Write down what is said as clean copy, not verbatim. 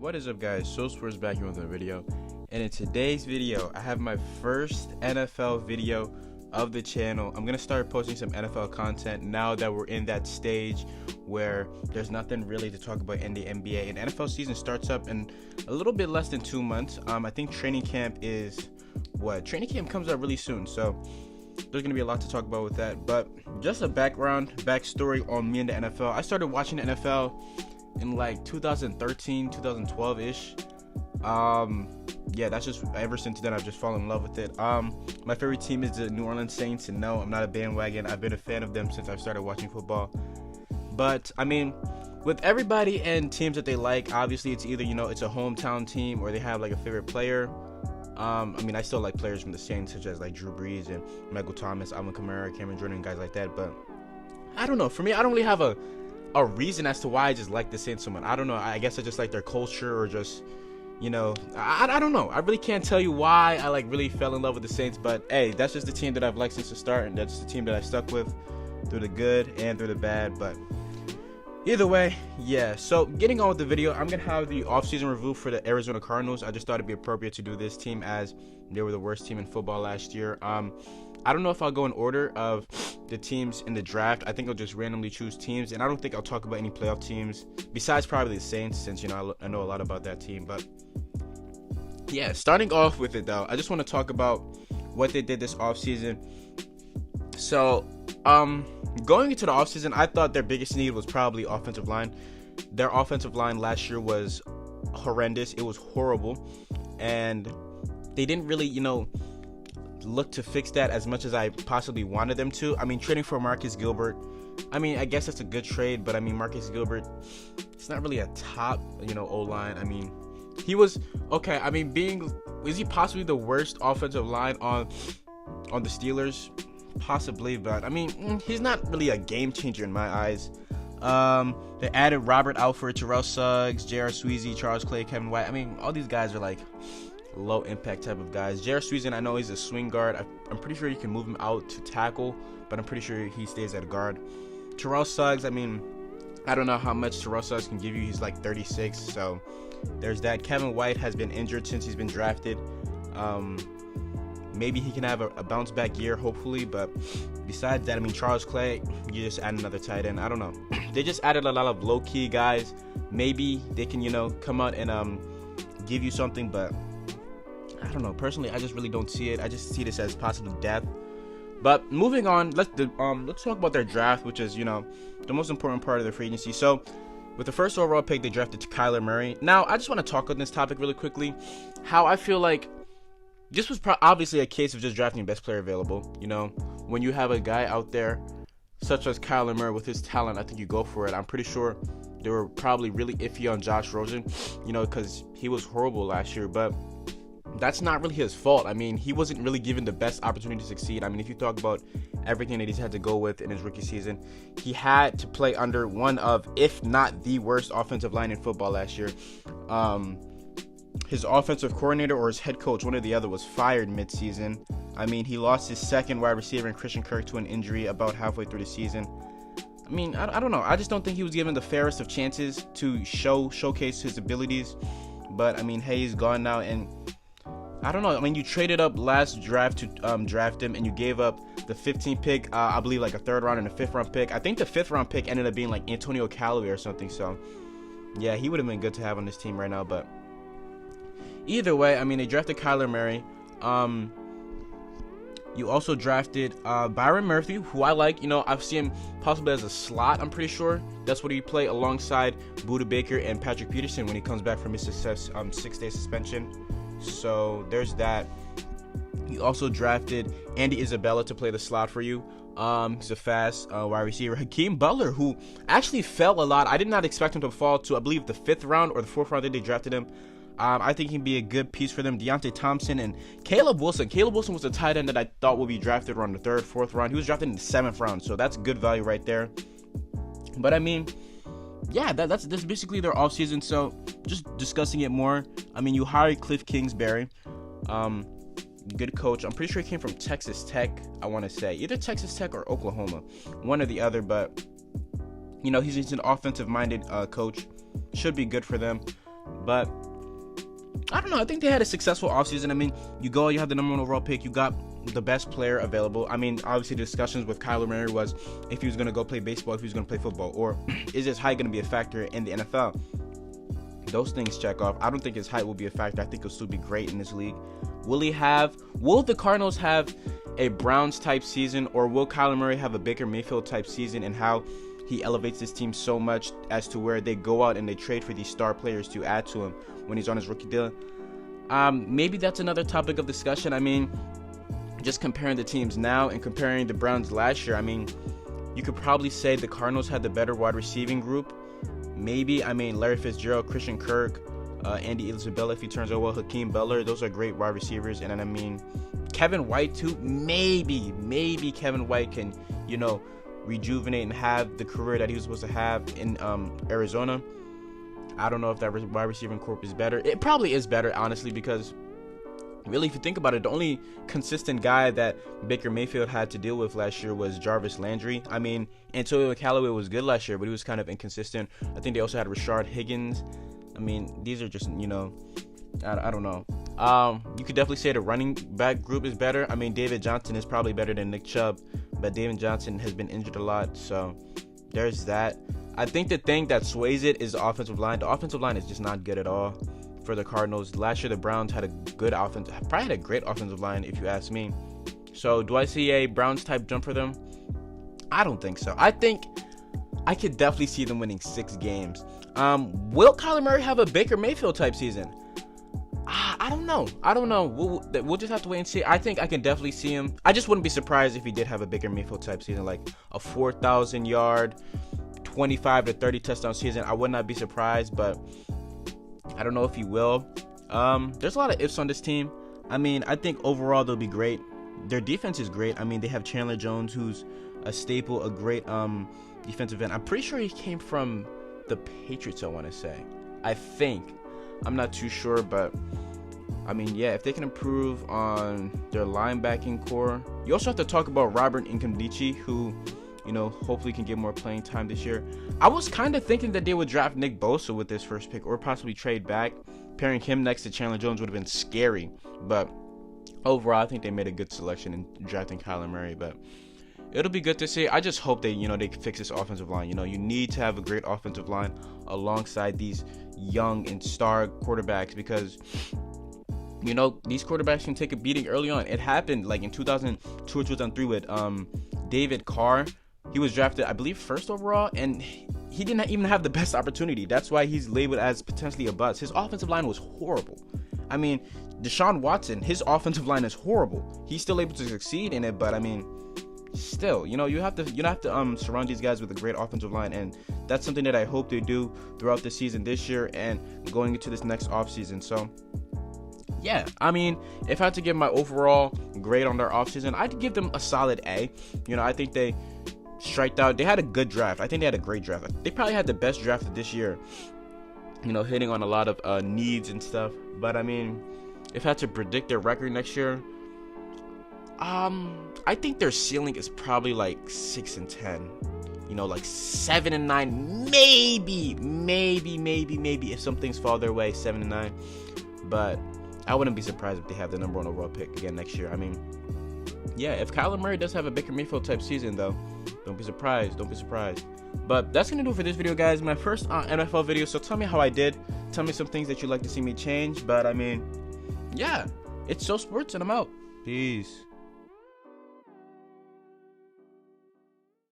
What is up, guys? Soulspurs back here with a video, and in today's video I have my first NFL video of the channel. I'm gonna start posting some NFL content now that we're in that stage where there's nothing really to talk about in the NBA, and NFL season starts up in a little bit less than 2 months. I think training camp comes out really soon, so there's gonna be a lot to talk about with that. But just a backstory on me and the NFL. I started watching the NFL in like 2013, 2012 ish. Yeah, that's just ever since then I've just fallen in love with it. My favorite team is the New Orleans Saints, and no, I'm not a bandwagon. I've been a fan of them since I started watching football. But I mean, with everybody and teams that they like, obviously it's either, it's a hometown team or they have like a favorite player. I mean, I still like players from the Saints, such as like Drew Brees and Michael Thomas, Alvin Kamara, Cameron Jordan, guys like that. But I don't know. For me, I don't really have a reason as to why I just like the Saints so much. I don't know. I guess I just like their culture, or just, I don't know. I really can't tell you why I like really fell in love with the Saints. But hey, that's just the team that I've liked since the start, and that's the team that I stuck with through the good and through the bad. But either way, yeah. So getting on with the video, I'm gonna have the offseason review for the Arizona Cardinals. I just thought it'd be appropriate to do this team as they were the worst team in football last year. I don't know if I'll go in order of the teams in the draft. I think I'll just randomly choose teams, and I don't think I'll talk about any playoff teams besides probably the Saints, since I know a lot about that team. But yeah, starting off with it though, I just want to talk about what they did this offseason. So going into the offseason, I thought their biggest need was probably offensive line. Their offensive line last year was horrendous. It was horrible, and they didn't really, look to fix that as much as I possibly wanted them to. I mean, trading for Marcus Gilbert, I mean, I guess that's a good trade, but I mean, Marcus Gilbert, it's not really a top, O-line. I mean, he was okay. I mean, is he possibly the worst offensive line on the Steelers? Possibly, but I mean, he's not really a game changer in my eyes. They added Robert Alford, Terrell Suggs, J.R. Sweezy, Charles Clay, Kevin White. I mean, all these guys are like low impact type of guys. J.R. Sweezy, I know he's a swing guard. I'm pretty sure you can move him out to tackle, but I'm pretty sure he stays at guard. Terrell Suggs, I mean, I don't know how much Terrell Suggs can give you. He's like 36, so there's that. Kevin White has been injured since he's been drafted. Maybe he can have a bounce back year, hopefully. But besides that, I mean, Charles Clay, you just add another tight end. I don't know. They just added a lot of low key guys. Maybe they can, come out and give you something, but I don't know. Personally, I just really don't see it. I just see this as possible death. But moving on, let's talk about their draft, which is, the most important part of their free agency. So with the first overall pick, they drafted Kyler Murray. Now, I just want to talk on this topic really quickly. How I feel like this was obviously a case of just drafting the best player available. When you have a guy out there such as Kyler Murray with his talent, I think you go for it. I'm pretty sure they were probably really iffy on Josh Rosen, because he was horrible last year. But that's not really his fault. I mean, he wasn't really given the best opportunity to succeed. I mean, if you talk about everything that he's had to go with in his rookie season, he had to play under one of, if not the worst offensive line in football last year. His offensive coordinator or his head coach, one or the other, was fired mid-season. I mean, he lost his second wide receiver in Christian Kirk to an injury about halfway through the season. I mean, I don't know. I just don't think he was given the fairest of chances to showcase his abilities. But, I mean, hey, he's gone now, and I don't know. I mean, you traded up last draft to draft him, and you gave up the 15th pick, I believe like a 3rd round and a 5th round pick. I think the 5th round pick ended up being like Antonio Callaway or something. So, yeah, he would have been good to have on this team right now. But either way, I mean, they drafted Kyler Murray. You also drafted Byron Murphy, who I like. I've seen him possibly as a slot, I'm pretty sure. That's what he play alongside Budda Baker and Patrick Peterson when he comes back from his 6-day suspension. So there's that. You also drafted Andy Isabella to play the slot for you. He's a fast wide receiver. Hakeem Butler, who actually fell a lot. I did not expect him to fall to, I believe, the 5th round or the 4th round that they drafted him. I think he'd be a good piece for them. Deontay Thompson and Caleb Wilson. Caleb Wilson was a tight end that I thought would be drafted around the 3rd, 4th round. He was drafted in the 7th round, so that's good value right there. But I mean, yeah, that's basically their offseason. So just discussing it more, I mean, you hired Cliff Kingsbury, good coach. I'm pretty sure he came from Texas Tech, I want to say. Either Texas Tech or Oklahoma, one or the other. But, he's an offensive-minded coach. Should be good for them. But I don't know. I think they had a successful offseason. I mean, you have the number 1 overall pick. You got the best player available. I mean, obviously the discussions with Kyler Murray was if he was going to go play baseball, if he was going to play football, or is his height going to be a factor in the NFL? Those things check off. I don't think his height will be a factor. I think he'll still be great in this league. Will the Cardinals have a Browns type season, or will Kyler Murray have a Baker Mayfield type season, and how he elevates this team so much as to where they go out and they trade for these star players to add to him when he's on his rookie deal? Maybe that's another topic of discussion. I mean, just comparing the teams now and comparing the Browns last year, I mean, you could probably say the Cardinals had the better wide receiving group. Maybe, I mean, Larry Fitzgerald, Christian Kirk, Andy Isabella if he turns out well, Hakeem Butler, those are great wide receivers. And then, I mean, Kevin White too. Maybe Kevin White can, rejuvenate and have the career that he was supposed to have in Arizona. I don't know if that wide receiving corp is better. It probably is better, honestly, because really, if you think about it, the only consistent guy that Baker Mayfield had to deal with last year was Jarvis Landry. I mean, Antonio Callaway was good last year, but he was kind of inconsistent. I think they also had Rashard Higgins. I mean, these are just, I don't know. You could definitely say the running back group is better. I mean, David Johnson is probably better than Nick Chubb, but David Johnson has been injured a lot, so there's that. I think the thing that sways it is the offensive line. The offensive line is just not good at all for the Cardinals. Last year, the Browns had a good offense, probably had a great offensive line, if you ask me. So, do I see a Browns-type jump for them? I don't think so. I think I could definitely see them winning 6 games. Will Kyler Murray have a Baker Mayfield-type season? I don't know. We'll just have to wait and see. I think I can definitely see him. I just wouldn't be surprised if he did have a Baker Mayfield-type season, like a 4,000-yard, 25 to 30 touchdown season. I would not be surprised, but I don't know if he will. There's a lot of ifs on this team. I mean, I think overall they'll be great. Their defense is great. I mean, they have Chandler Jones, who's a staple, a great defensive end. I'm pretty sure he came from the Patriots, I want to say. I think. I'm not too sure, but I mean, yeah, if they can improve on their linebacking core. You also have to talk about Robert Nkemdiche, who, hopefully can get more playing time this year. I was kind of thinking that they would draft Nick Bosa with this first pick, or possibly trade back. Pairing him next to Chandler Jones would have been scary, but overall, I think they made a good selection in drafting Kyler Murray. But it'll be good to see. I just hope they can fix this offensive line. You need to have a great offensive line alongside these young and star quarterbacks, because these quarterbacks can take a beating early on. It happened like in 2002 or 2003 with David Carr. He was drafted, I believe, first overall, and he didn't even have the best opportunity. That's why he's labeled as potentially a bust. His offensive line was horrible. I mean, Deshaun Watson, his offensive line is horrible. He's still able to succeed in it, but I mean, still, you have to surround these guys with a great offensive line, and that's something that I hope they do throughout the season this year and going into this next offseason. So, yeah, I mean, if I had to give my overall grade on their offseason, I'd give them a solid A. I think they striked out. They had a good draft. I think they had a great draft. They probably had the best draft of this year, hitting on a lot of needs and stuff. But, I mean, if I had to predict their record next year, I think their ceiling is probably like 6-10. Like 7-9, maybe if some things fall their way, 7-9. But I wouldn't be surprised if they have the number 1 overall pick again next year. I mean, yeah, if Kyler Murray does have a Baker Mayfield type season, though, don't be surprised. But that's gonna do it for this video, guys. My first NFL video. So tell me how I did. Tell me some things that you'd like to see me change. But I mean, yeah, it's So Sports, and I'm out. Peace.